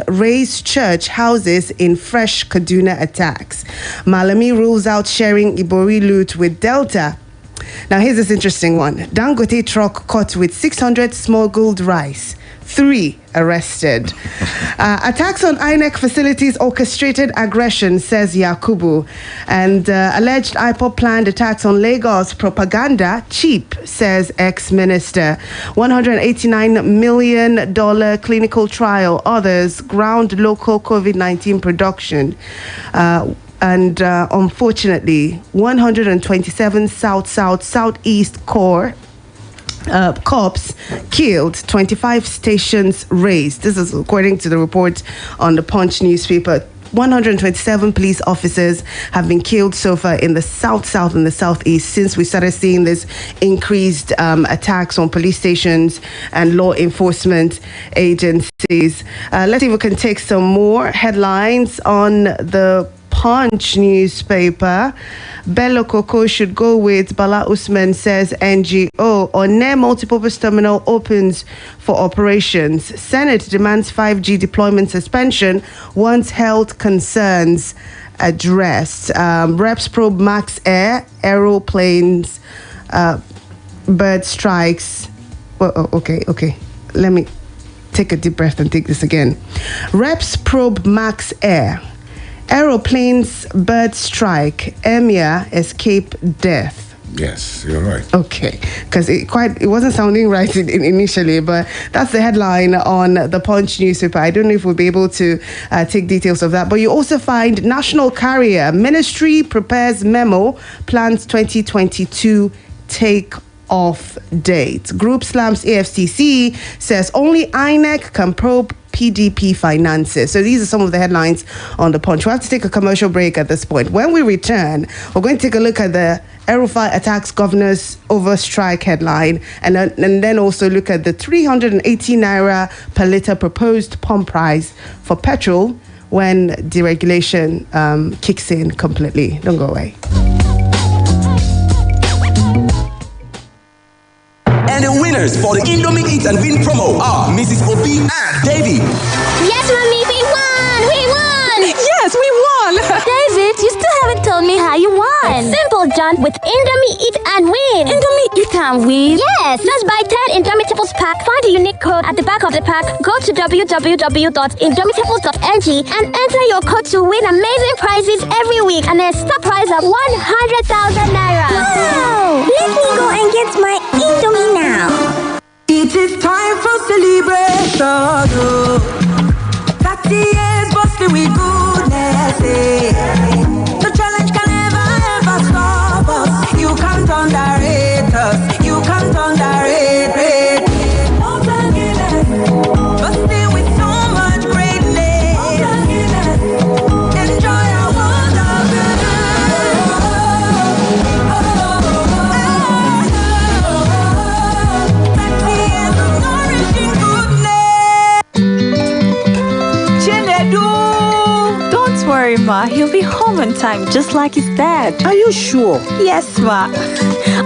razed church houses in fresh Kaduna attacks. Malami rules out sharing Ibori loot with Delta. Now here's this interesting one. Dangote truck caught with 600 smuggled rice. 3 arrested. Attacks on INEC facilities orchestrated aggression, says Yakubu. And alleged IPOB planned attacks on Lagos propaganda cheap, says ex-minister. $189 million clinical trial. Others ground local COVID-19 production. And unfortunately, 127 Southeast Corps cops killed, 25 stations razed. This is according to the report on the Punch newspaper. 127 police officers have been killed so far in the south and the southeast since we started seeing this increased attacks on police stations and law enforcement agencies. Let's see if we can take some more headlines on the Punch newspaper. Bello Coco should go with Bala Usman, says NGO. Onne multipurpose terminal opens for operations. Senate demands 5G deployment suspension once health concerns addressed. Reps probe Max Air, aeroplanes, bird strikes. Well, okay. Let me take a deep breath and take this again. Reps probe Max Air. Aeroplanes, bird strike, Emir escape death. Yes, you're right. Okay, because it wasn't sounding right initially, but that's the headline on the Punch newspaper. I don't know if we'll be able to take details of that. But you also find National Carrier Ministry prepares memo, plans 2022 take off date. Group slams AFCC, says only INEC can probe PDP finances. So these are some of the headlines on the Punch. We'll have to take a commercial break at this point. When we return, we're going to take a look at the El-Rufai attacks governors over strike headline, and then also look at the 380 naira per litre proposed pump price for petrol when deregulation kicks in completely. Don't go away. And the winners for the Indomie Eat and Win promo are Mrs. Obi and Davy. Yes, Mommy, we won! Yes, we won! David, you still haven't told me how you won. It's simple, John. With Indomie Eat and Win. Indomie Eat and Win? Yes! Just buy 10 Indomitables pack, find the unique code at the back of the pack, go to www.indomitables.ng and enter your code to win amazing prizes every week and a star prize of 100,000 naira. Wow! Let me go and get my Indomie now. It is time for celebration. 30 years busting with goodness. The challenge can never ever stop us. You can't underrate us. You can't underrate. But still with so much greatness. Enjoy our world of Don't worry, Ma. He'll be home on time, just like his dad. Are you sure? Yes, Ma.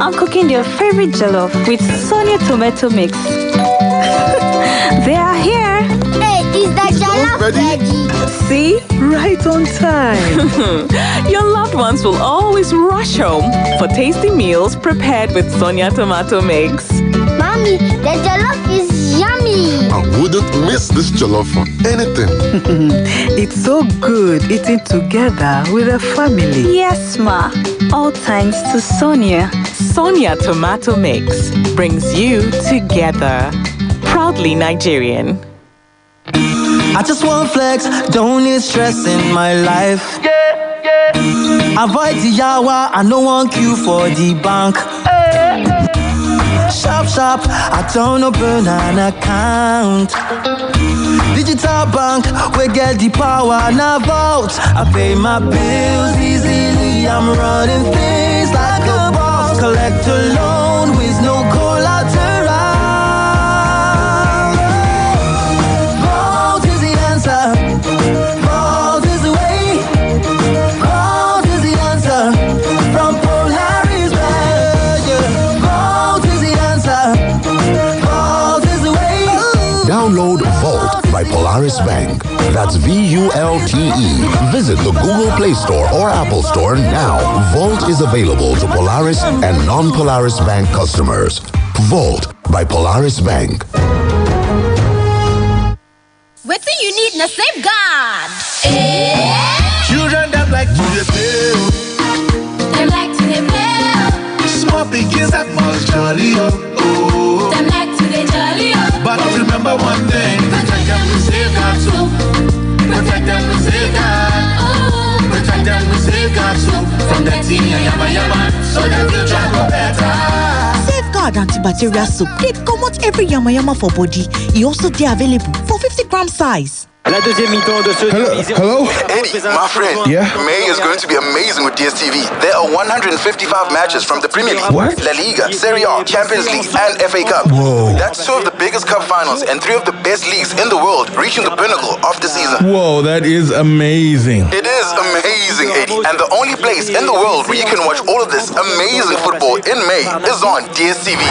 I'm cooking their favorite jollof with Sonia tomato mix. They are here. Hey, is that jollof ready? See? Right on time. Your loved ones will always rush home for tasty meals prepared with Sonia tomato mix. Mommy, the jollof is yummy. I wouldn't miss this jollof for anything. It's so good eating together with a family. Yes, Ma. All thanks to Sonia. Sonia tomato mix brings you together. Proudly Nigerian. I just want flex, don't need stress in my life. Avoid the yawa, I no want queue for the bank. Sharp, I don't open an account. Digital bank, we get the power now vote. I pay my bills easily, I'm running things like a boss. Collect a loan with no collateral. Vault is the answer. Vault is the way. Vault is the answer. From Polaris Bank, Vault is the answer. Vault is the way. Download Vault by Polaris Bank Bank. That's VULTE. Visit the Google Play Store or Apple Store now. Vault is available to Polaris and non-Polaris Bank customers. Vault by Polaris Bank. What do you need in a safeguard? Children that like to play. They like to play. Small pickings that must jolly oh. They like to jolly oh. But remember one thing, protect them with safeguard too. Protect them with safeguard. Protect them with safeguard too. From the teen and yama so the future go better. Safeguard antibacterial soap. They come out every yama for body. It also they available for 50-gram size. La deuxième mi-temps de ce Hello? Eddie, my friend. Yeah? May is going to be amazing with DSTV. There are 155 matches from the Premier League, What? La Liga, Serie A, Champions League, and FA Cup. Whoa. That's two of the biggest cup finals and three of the best leagues in the world, reaching the pinnacle of the season. Whoa, that is amazing. It is amazing, Eddie. And the only place in the world where you can watch all of this amazing football in May is on DSTV.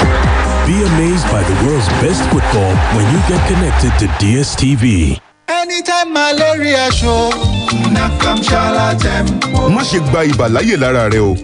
Be amazed by the world's best football when you get connected to DSTV. Anytime malaria show, Nakam Shalatem. Má ṣe gba ibà láyè lára rẹ o.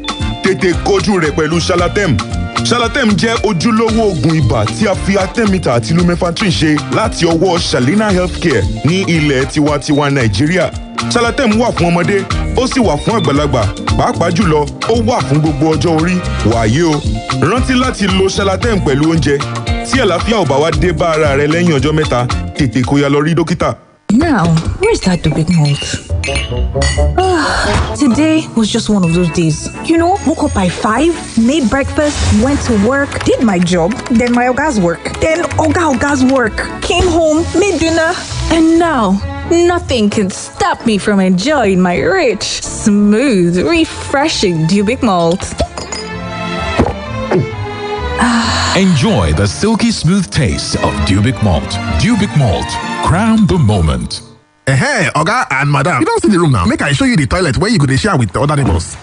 Tètè kojú rẹ̀ pẹ̀lú Shalatem. Shalatem jẹ́ ojúlówó oògùn ibà tí a fi artemether àti lumefantrine ṣe láti ọwọ́ Shalina Healthcare ní ilẹ̀ tiwantiwa Nàìjíríà. Shalatem wà fún ọmọdé, ó sì wà fún àgbàlagbà. Pàápàá jùlọ, ó wà fún gbogbo ọjọ́ orí. Wàyé o, rántí láti lo Shalatem pẹ̀lú oúnjẹ. Tí àlàáfíà ò bá wá dé bá ara rẹ lẹ́yìn ọjọ́ mẹ́ta, tètè kó ya lọ rí dókítà. Now, where's that big malt? Today was just one of those days. You know, woke up by 5, made breakfast, went to work, did my job, then my Oga's work, then Oga's work, came home, made dinner, and now nothing can stop me from enjoying my rich, smooth, refreshing Dubic malt. Enjoy the silky smooth taste of Dubic malt. Dubic malt, crown the moment. Hey, Oga and Madam, you don't see the room now. Make I show you the toilet where you could share with the other neighbors.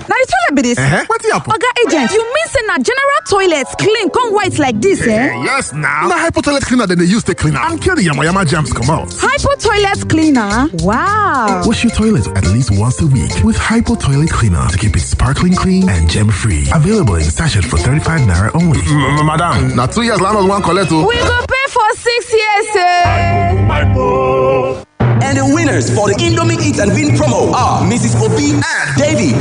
Now the toilet be this. What's the happen? Oga agent, you mean say na general toilets clean come white like this, Yes, now. Na hypo toilet cleaner than they use to clean and kill the yama germs come out. Hypo toilet cleaner? Wow. Wash your toilet at least once a week with Hypo toilet cleaner to keep it sparkling clean and gem free. Available in sachet for 35 naira only. Madam, now 2 years land one collect. We go pay for 6 years, And the winners for the Indomie Eat and Win promo are Mrs. Obi and Davy.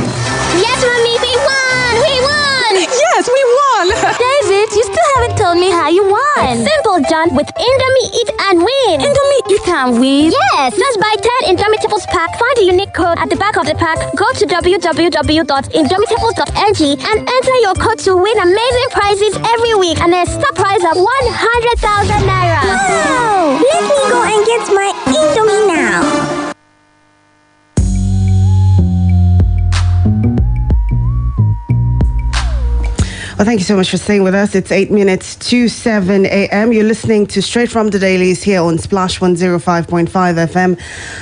Yes, Mommy, we won! We won! Yes, we won! David, you still haven't told me how you won. It's simple, John. With Indomie Eat and Win. Indomie Eat and Win? Yes! Just buy 10 Indomitables pack, find the unique code at the back of the pack, go to www.indomitables.ng and enter your code to win amazing prizes every week and a star prize of 100,000 naira. Wow! Let me go and get my Indomie now. Well, thank you so much for staying with us. It's 8 minutes to 7 a.m. You're listening to Straight from the Dailies here on Splash 105.5 FM.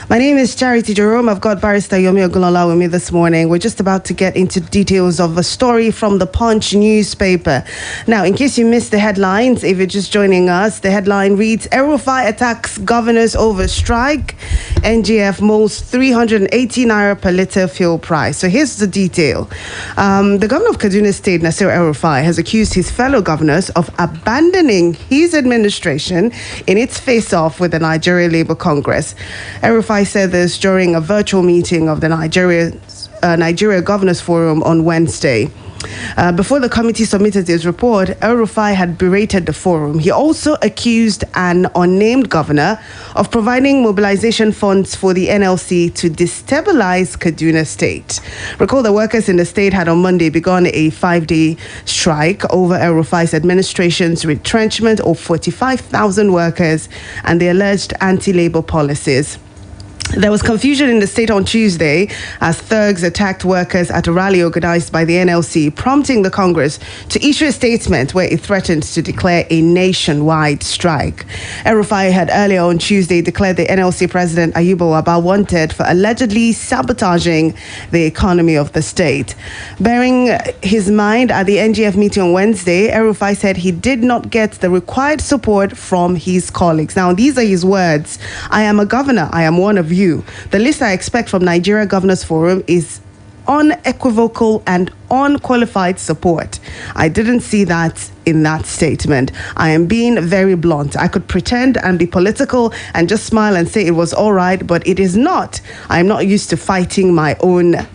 My name is Charityu Jerome. I've got Barrister Yomi Ogunlola with me this morning. We're just about to get into details of a story from the Punch newspaper. Now, in case you missed the headlines, if you're just joining us, the headline reads, El-Rufai attacks governors over strike. NGF molds 380 naira per litre fuel price. So here's the detail. The governor of Kaduna State, Nasir El-Rufai, has accused his fellow governors of abandoning his administration in its face-off with the Nigeria Labour Congress. El-Rufai said this during a virtual meeting of the Nigeria Governors Forum on Wednesday. Before the committee submitted his report, El-Rufai had berated the forum. He also accused an unnamed governor of providing mobilization funds for the NLC to destabilize Kaduna State. Recall the workers in the state had on Monday begun a 5-day strike over El-Rufai's administration's retrenchment of 45,000 workers and the alleged anti-labor policies. There was confusion in the state on Tuesday as thugs attacked workers at a rally organized by the NLC, prompting the Congress to issue a statement where it threatened to declare a nationwide strike. El-Rufai had earlier on Tuesday declared the NLC president Ayuba Wabba wanted for allegedly sabotaging the economy of the state. Bearing his mind at the NGF meeting on Wednesday, El-Rufai said he did not get the required support from his colleagues. Now, these are his words. "I am a governor. I am one of you. The list I expect from Nigeria Governors Forum is unequivocal and unqualified support. I didn't see that in that statement. I am being very blunt. I could pretend and be political and just smile and say it was all right, but it is not. I am not used to fighting my own.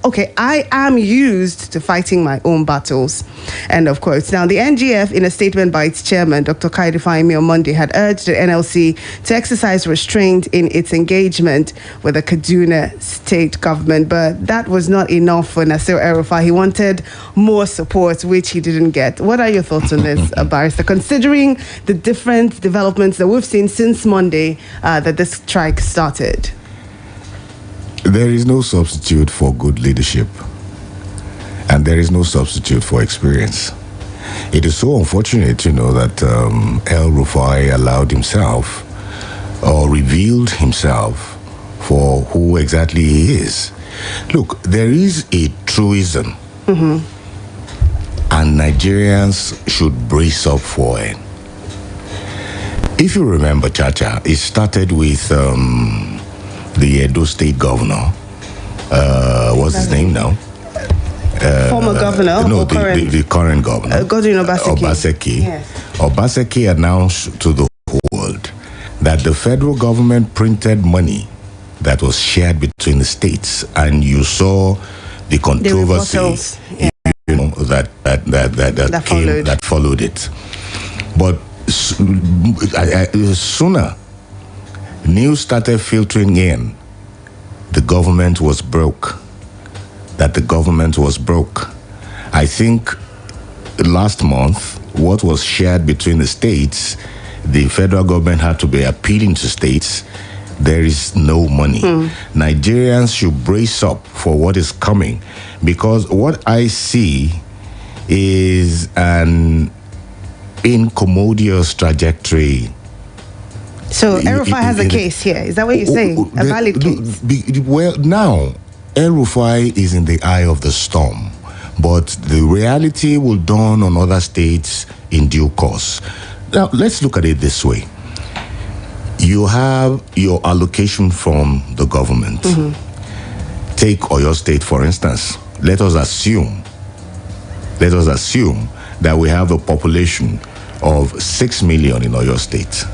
Okay, I am used to fighting my own battles." End of quote. Now, the NGF, in a statement by its chairman, Dr. Kaide Fahimi, on Monday, had urged the NLC to exercise restraint in its engagement with the Kaduna state government. But that was not enough for Nasir El-Rufai. He wanted more support, which he didn't get. What are your thoughts on this, Barrister, considering the different developments that we've seen since Monday that this strike started? There is no substitute for good leadership, and there is no substitute for experience. It is so unfortunate, that El-Rufai allowed himself or revealed himself for who exactly he is. Look, there is a truism, and Nigerians should brace up for it. If you remember, Chacha, it started with the Edo State governor. What's his name now? Former governor? No, the current governor. Godwin Obaseki. Yes. Obaseki announced to the whole world that the federal government printed money that was shared between the states, and you saw the controversy that followed it. But sooner news started filtering in the government was broke, that the government was broke. I think last month, what was shared between the states, the federal government had to be appealing to states. There is no money. Nigerians should brace up for what is coming, because what I see is an incommodious trajectory. So El-Rufai has a case here. Is that what you're saying? A valid case? Well, now, El-Rufai is in the eye of the storm, but the reality will dawn on other states in due course. Now, let's look at it this way. You have your allocation from the government. Take Oyo State, for instance. Let us assume that we have a population of 6 million in Oyo State.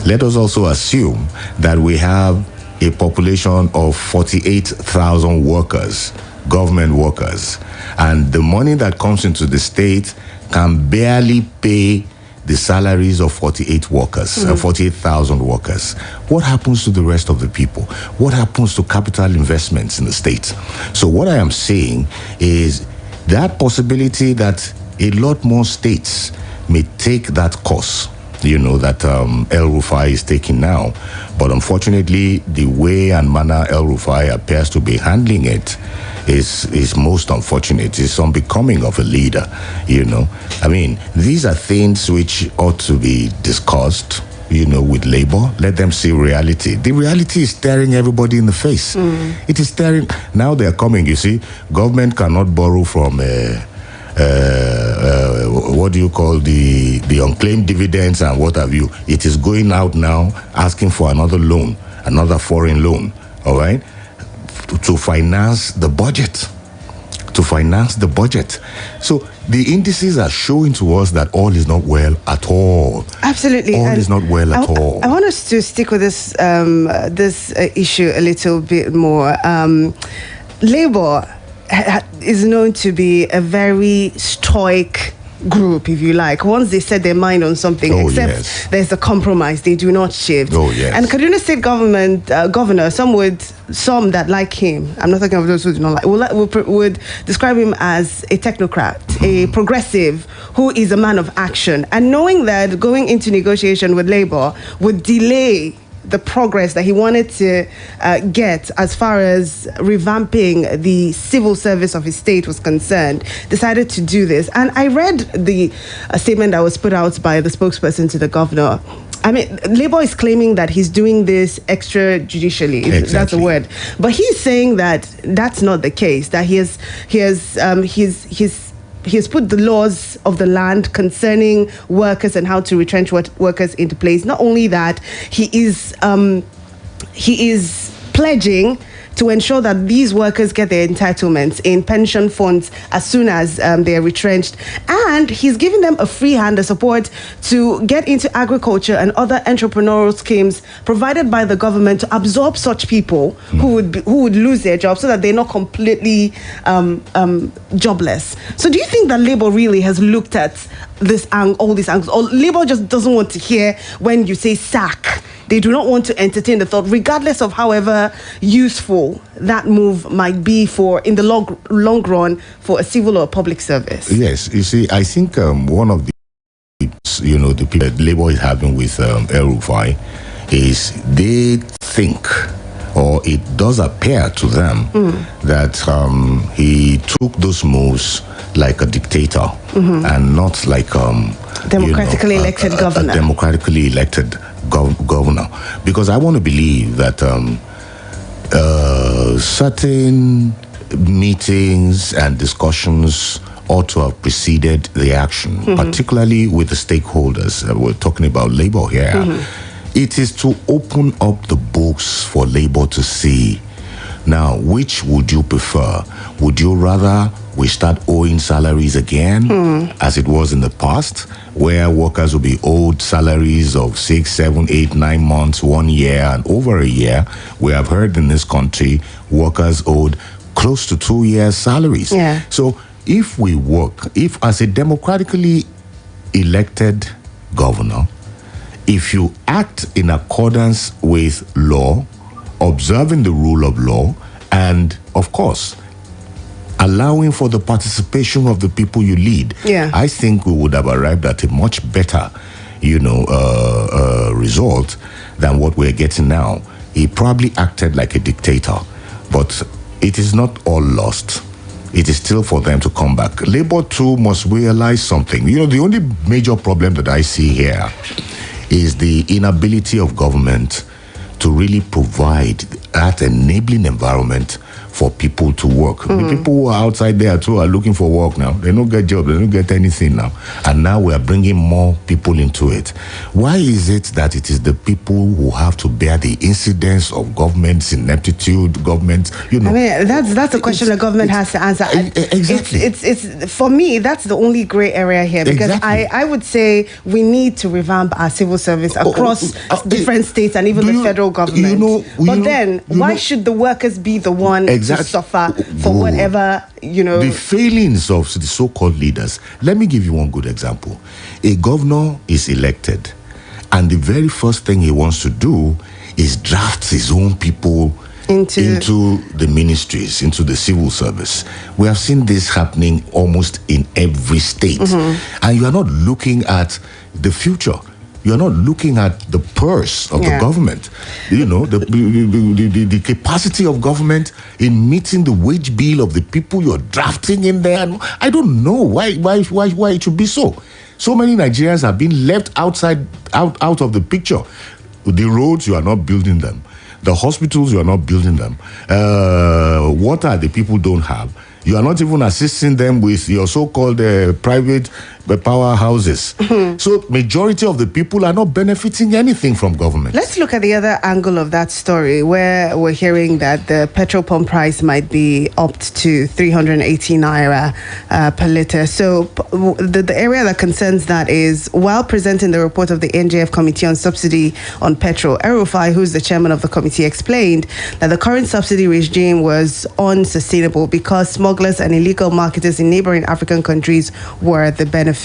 Let us also assume that we have a population of 48,000 workers, government workers, and the money that comes into the state can barely pay the salaries of 48,000 workers. What happens to the rest of the people? What happens to capital investments in the state? So what I am saying is that possibility that a lot more states may take that course, that El-Rufai is taking now. But unfortunately, the way and manner El-Rufai appears to be handling it is most unfortunate. It's unbecoming of a leader, I mean, these are things which ought to be discussed, with labor. Let them see reality. The reality is staring everybody in the face. It is staring. Now they are coming, you see. Government cannot borrow from what do you call the unclaimed dividends and what have you. It is going out now asking for another loan, another foreign loan, all right, to finance the budget. So the indices are showing to us that all is not well at all. Absolutely. All is not well at all. I want us to stick with this issue a little bit more. Labour is known to be a very stoic group, if you like. Once they set their mind on something, there's a compromise, they do not shift. And Kaduna State governor, some that like him, I'm not talking of those who do not like, would describe him as a technocrat, a progressive who is a man of action. And knowing that going into negotiation with Labour would delay the progress that he wanted to get as far as revamping the civil service of his state was concerned, decided to do this. And I read the statement that was put out by the spokesperson to the governor. I mean, Labour is claiming that he's doing this extrajudicially. Exactly. That's a word. But he's saying that that's not the case, that he has put the laws of the land concerning workers and how to retrench workers into place. Not only that, he is pledging to ensure that these workers get their entitlements in pension funds as soon as they are retrenched. And he's giving them a free hand of support to get into agriculture and other entrepreneurial schemes provided by the government to absorb such people who would lose their jobs so that they're not completely jobless. So do you think that Labour really has looked at all these angles? Or Labour just doesn't want to hear when you say sack? They do not want to entertain the thought, regardless of however useful that move might be in the long run for a civil or public service. Yes, you see, I think one of the people that Labour is having with El-Rufai is they think, or it does appear to them, that he took those moves like a dictator and not like democratically elected governor. A democratically elected governor, because I want to believe that certain meetings and discussions ought to have preceded the action, particularly with the stakeholders. We're talking about Labour here. It is to open up the books for Labour to see. Now, which would you prefer? Would you rather we start owing salaries again, as it was in the past, where workers will be owed salaries of 6, 7, 8, 9 months, 1 year, and over a year? We have heard in this country workers owed close to 2 years' salaries. Yeah. So if as a democratically elected governor, if you act in accordance with law, observing the rule of law, and of course allowing for the participation of the people you lead, I think we would have arrived at a much better result than what we're getting now. He probably acted like a dictator, but it is not all lost. It is still for them to come back. Labour too must realize something. The only major problem that I see here is the inability of government to really provide that enabling environment for people to work. The people who are outside there too are looking for work now. They don't get jobs, they don't get anything now. And now we are bringing more people into it. Why is it that it is the people who have to bear the incidence of government's ineptitude, I mean, that's a question the government has to answer. Exactly. It's for me, that's the only gray area here, because I would say we need to revamp our civil service across different states and even the federal government. Why should the workers be the one to suffer for whatever, The failings of the so-called leaders. Let me give you one good example. A governor is elected, and the very first thing he wants to do is draft his own people into the ministries, into the civil service. We have seen this happening almost in every state. And you are not looking at the future. You're not looking at the purse of the government. The capacity of government in meeting the wage bill of the people you're drafting in there. I don't know why it should be so. So many Nigerians have been left out of the picture. The roads, you are not building them. The hospitals, you are not building them. Water, the people don't have. You are not even assisting them with your so-called private powerhouses. So majority of the people are not benefiting anything from government. Let's look at the other angle of that story, where we're hearing that the petrol pump price might be upped to 380 naira per litre. So the area that concerns that is, while presenting the report of the NJF Committee on Subsidy on Petrol, El-Rufai, who's the chairman of the committee, explained that the current subsidy regime was unsustainable because smugglers and illegal marketers in neighboring African countries were the beneficiary.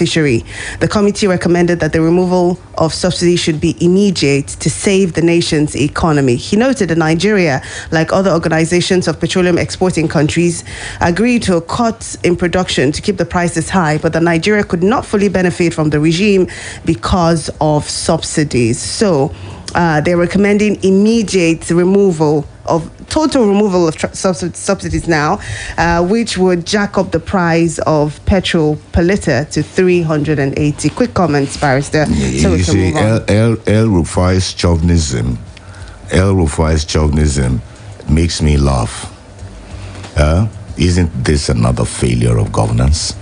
The committee recommended that the removal of subsidy should be immediate to save the nation's economy. He noted that Nigeria, like other organizations of petroleum exporting countries, agreed to a cut in production to keep the prices high, but that Nigeria could not fully benefit from the regime because of subsidies. So They're recommending immediate total removal of subsidies now, which would jack up the price of petrol per litre to 380. Quick comments, Barrister. So we can move on. El Rufai's chauvinism makes me laugh. Isn't this another failure of governance?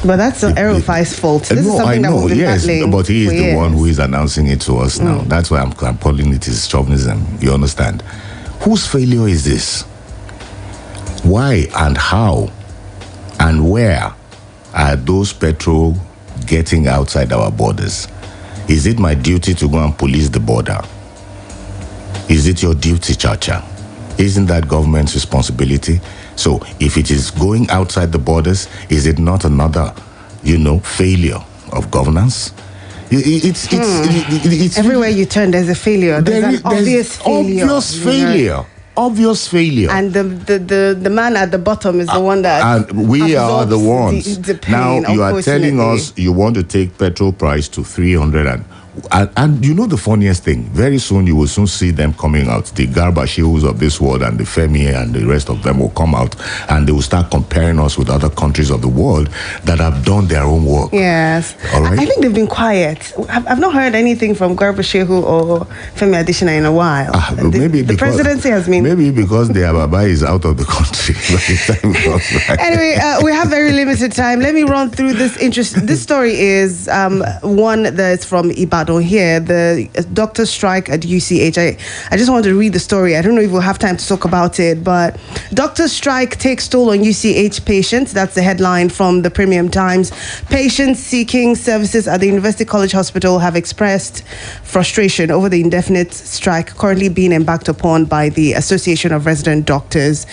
But that's not El Rufai's fault. This is something that we've been battling but he is for the years. one who is announcing it to us now. That's why I'm calling it his chauvinism. You understand? Whose failure is this? Why and how and where are those petrol getting outside our borders? Is it my duty to go and police the border? Is it your duty, Chacha? Isn't that government's responsibility? So if it is going outside the borders, is it not another, failure of governance? It's everywhere you turn, there's a failure. There's obvious failure. Obvious failure. And the man at the bottom is the one that. And we are the ones. The pain, now you are telling us you want to take petrol price to 300 and you know the funniest thing, very soon you will soon see them coming out. The Garbashils of this world and the Femi and the rest of them will come out and they will start comparing us with other countries of the world that have done their own work. Yes. All right? I think they've been quiet. I've not heard anything from Garbashehu or Femi Adesina in a while. The presidency has been... Maybe because their Baba is out of the country by the time it comes back. Anyway, we have very limited time. Let me run through this This story is one that's from Ibadan here, the doctor strike at UCH. I just want to read the story. I don't know if we'll have time to talk about it, but doctor strike takes toll on UCH patients. That's the headline from the Premium Times. Patients seeking services at the University College Hospital have expressed frustration over the indefinite strike currently being embarked upon by the Association of Resident Doctors.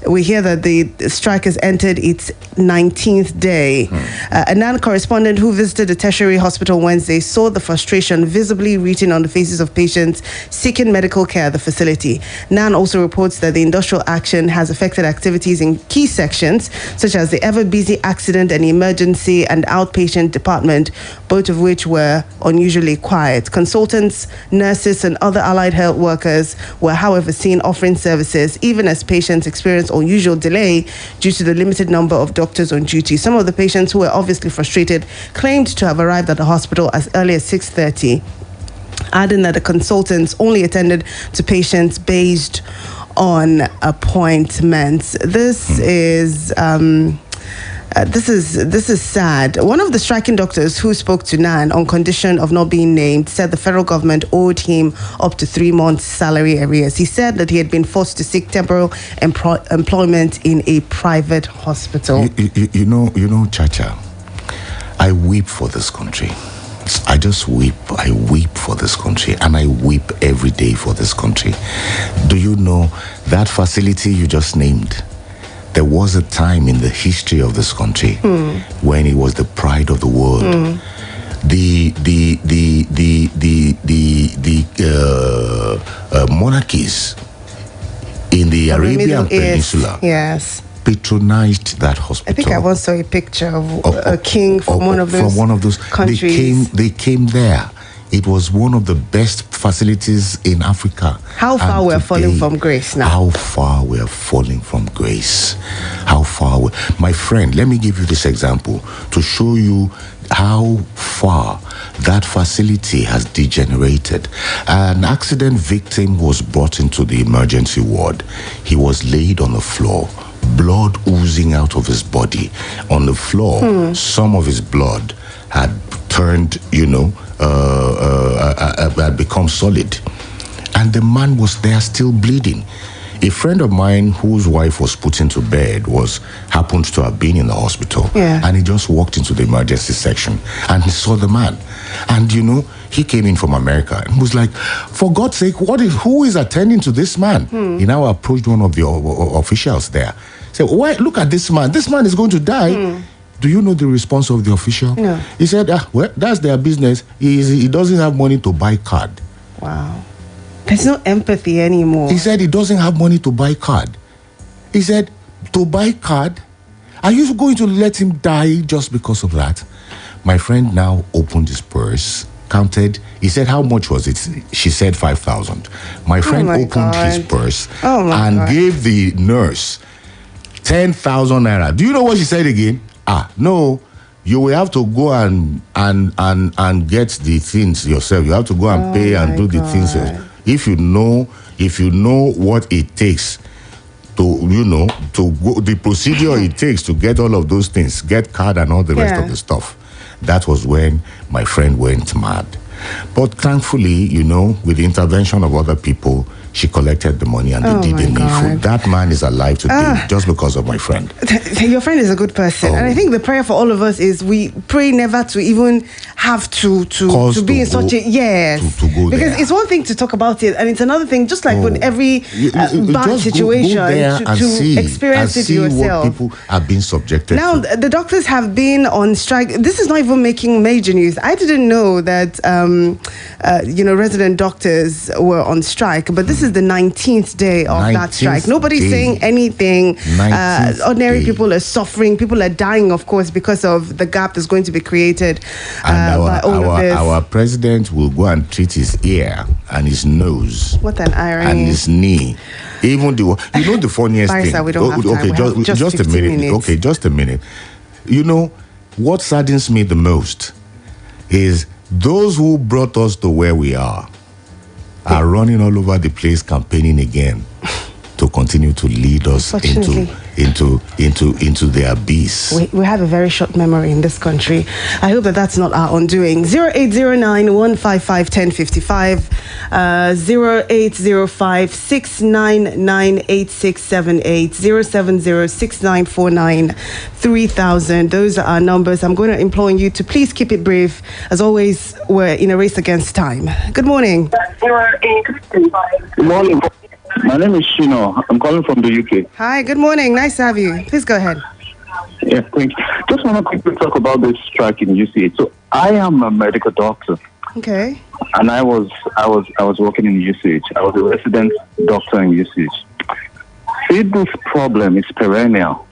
We hear that the strike has entered its 19th day. A NAN correspondent who visited the tertiary hospital Wednesday saw the frustration visibly written on the faces of patients seeking medical care at the facility. NAN also reports that the industrial action has affected activities in key sections, such as the ever-busy accident and emergency and outpatient department, both of which were unusually quiet. Consultants, nurses, and other allied health workers were, however, seen offering services, even as patients experienced unusual delay due to the limited number of doctors on duty. Some of the patients who were obviously frustrated claimed to have arrived at the hospital as early as 6:30, adding that the consultants only attended to patients based on appointments. This is sad. One of the striking doctors who spoke to NAN on condition of not being named said the federal government owed him up to 3 months' salary arrears. He said that he had been forced to seek temporal employment in a private hospital. You know, Chacha, I weep for this country. I just weep. I weep for this country, and I weep every day for this country. Do you know that facility you just named? There was a time in the history of this country when it was the pride of the world. The monarchies in the Arabian Peninsula, patronized that hospital. I think I once saw a picture of a king from one of those countries. They came there. It was one of the best facilities in Africa. How far we're falling from grace now? How far we're falling from grace. How far my friend, let me give you this example to show you how far that facility has degenerated. An accident victim was brought into the emergency ward. He was laid on the floor, blood oozing out of his body. On the floor, some of his blood had turned, had become solid. And the man was there still bleeding. A friend of mine whose wife was put into bed happened to have been in the hospital. And he just walked into the emergency section and he saw the man. And he came in from America and was like, for God's sake, who is attending to this man? He now approached one of the officials there. Said, why? Look at this man. This man is going to die. Do you know the response of the official? No. He said, well, that's their business. He doesn't have money to buy card. Wow. There's no empathy anymore. He said he doesn't have money to buy card. He said, to buy card? Are you going to let him die just because of that? My friend now opened his purse counted. He said, how much was it? She said 5,000. My friend opened his purse and gave the nurse 10,000 naira. Do you know what she said again? No, you will have to go and get the things yourself. You have to go and pay and do the things yourself. If you know what it takes to go, the procedure it takes to get all of those things, get card and all the rest of the stuff. That was when my friend went mad. But thankfully, with the intervention of other people, she collected the money and they did the needful. That man is alive today just because of my friend. Your friend is a good person. And I think the prayer for all of us is we pray never to even have to be in such a... Yes. To go because there. It's one thing to talk about it, and it's another thing, just like with every bad situation, to experience it yourself. What people are being subjected now, to. the doctors have been on strike. This is not even making major news. I didn't know that, resident doctors were on strike, but this is the 19th day of that strike. Nobody's saying anything. Ordinary people are suffering. People are dying, of course, because of the gap that's going to be created by all of this. Our president will go and treat his ear and his nose. What an irony. And his knee. Even the funniest Barrister, thing. We don't have time. Just a minute. Minutes. Okay, just a minute. What saddens me the most is those who brought us to where we are running all over the place campaigning again to continue to lead us into the abyss. We have a very short memory in this country. I hope that's not our undoing. 0809 155 1055, 0805 699 8678, 070 6949 3000. Those are our numbers. I'm going to implore you to please keep it brief. As always, we're in a race against time. Good morning. Good morning. My name is Shino. I'm calling from the UK. Hi, good morning. Nice to have you. Please go ahead. Yeah, thank you. Just want to quickly talk about this strike in UCH. So I am a medical doctor. Okay. And I was working in UCH. I was a resident doctor in UCH. See, this problem is perennial.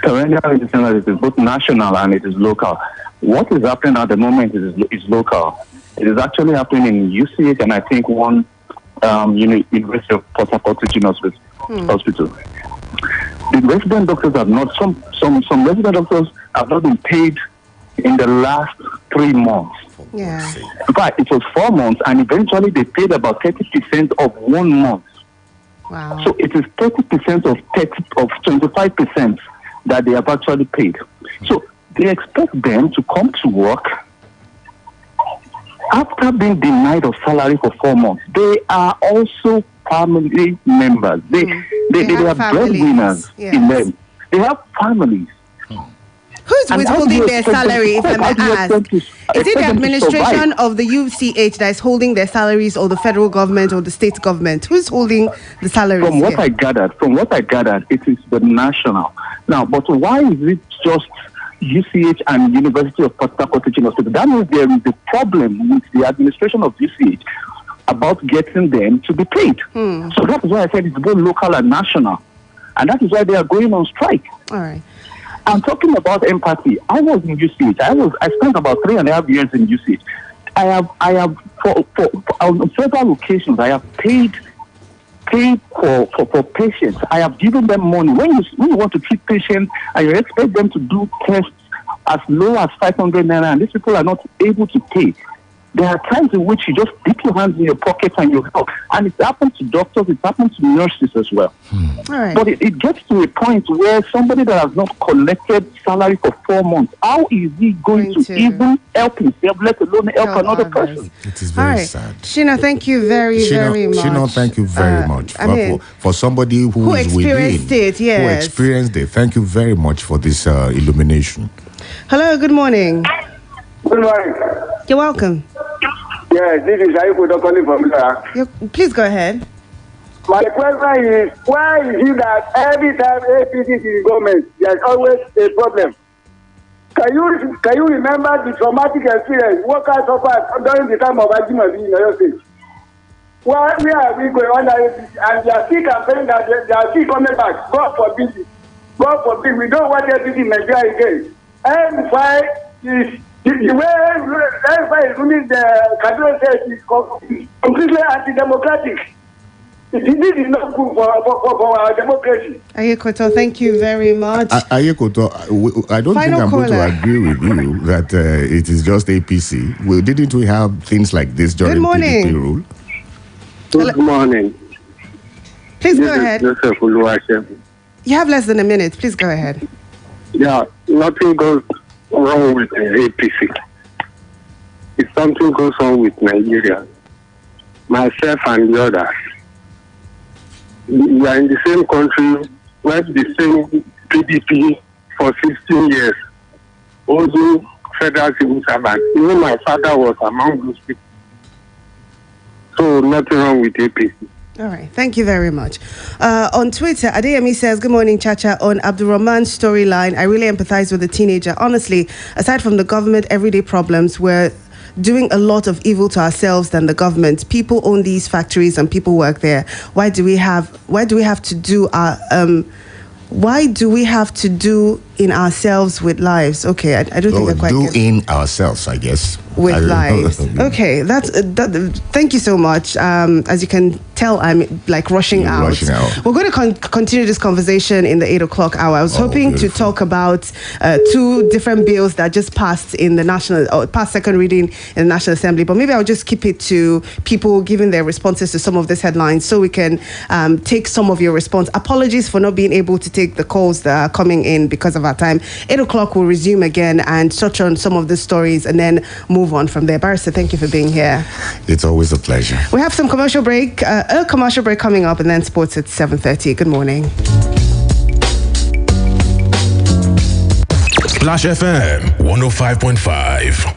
Perennial in the sense that it is both national and it is local. What is happening at the moment is local. It is actually happening in UCH and I think one University of Port Harcourt Teaching Hospital. The resident doctors have not, some resident doctors have not been paid in the last 3 months. Yeah. In fact, it was 4 months and eventually they paid about 30% of 1 month. Wow. So it is 30% of 25% that they have actually paid. So they expect them to come to work after being denied of salary for 4 months. They are also family members. They have breadwinners in them. They have families. Who's withholding their salary, if I may ask? Is it the administration of the UCH that is holding their salaries, or the federal government, or the state government? Who's holding the salaries? From what I gathered, it is the national. Now, but why is it just UCH and University of Port Harcourt Teaching Hospital? That means there is a problem with the administration of UCH about getting them to be paid. So that is why I said it's both local and national. And that is why they are going on strike. All right. I'm talking about empathy. I was in UCH. I spent about 3.5 years in UCH. I have on several occasions, I have paid for patients. I have given them money. When you want to treat patients and you expect them to do tests as low as 500 naira, and these people are not able to pay, there are times in which you just dip your hands in your pocket and you help. And it happens to doctors, it happens to nurses as well. All right. But it gets to a point where somebody that has not collected salary for 4 months, how is he going to even help himself, let alone help another person? It is very sad. Shino, thank you very much. Shino, thank you very much. For somebody who is experienced it, yes. Who experienced it. Thank you very much for this illumination. Hello, good morning. Good morning. You're welcome. Yes, this is Ayuko calling from Lara. Please go ahead. My question is, why is it that every time APC is in government, there's always a problem? Can you remember the traumatic experience workers suffered during the time of Ajimabi in Oyo State? Where are we going on APC? And they are still campaigning that they are still coming back. God forbid it. God forbid. We don't want APC in Nigeria again. And why is The way everybody is doing the Kaduna State is completely anti-democratic. This is not good for our democracy. Ayekoto, thank you very much. Ayekoto, I don't Final think I'm going caller. to agree with you that it is just APC. Well, didn't we have things like this during PDP rule? Good morning. Please go ahead. Joseph Oluwasegun. You have less than a minute. Please go ahead. Yeah, nothing goes wrong with the APC. If something goes wrong with Nigeria, myself and the others, we are in the same country, we have the same PDP for 16 years. Also, federal civil servants. Even my father was among those people. So, nothing wrong with APC. All right. Thank you very much. On Twitter, Adeyemi says, good morning, Chacha. On Abdurrahman's storyline, I really empathize with the teenager. Honestly, aside from the government, everyday problems, we're doing a lot of evil to ourselves than the government. People own these factories and people work there. Why do we have to do in ourselves with lives? Okay, I don't think they're quite do good. in ourselves, I guess. With lives. Okay, that's thank you so much. As you can tell, I'm like rushing out. We're going to continue this conversation in the 8 o'clock hour. I was hoping to talk about two different bills that just passed in the passed second reading in the National Assembly, but maybe I'll just keep it to people giving their responses to some of these headlines so we can take some of your response. Apologies for not being able to take the calls that are coming in because of our time. 8 o'clock we'll resume again and touch on some of the stories and then move on from there. Barrister, thank you for being here. It's always a pleasure. We have some commercial break, a commercial break coming up, and then sports at 7:30. Good morning. Splash FM 105.5.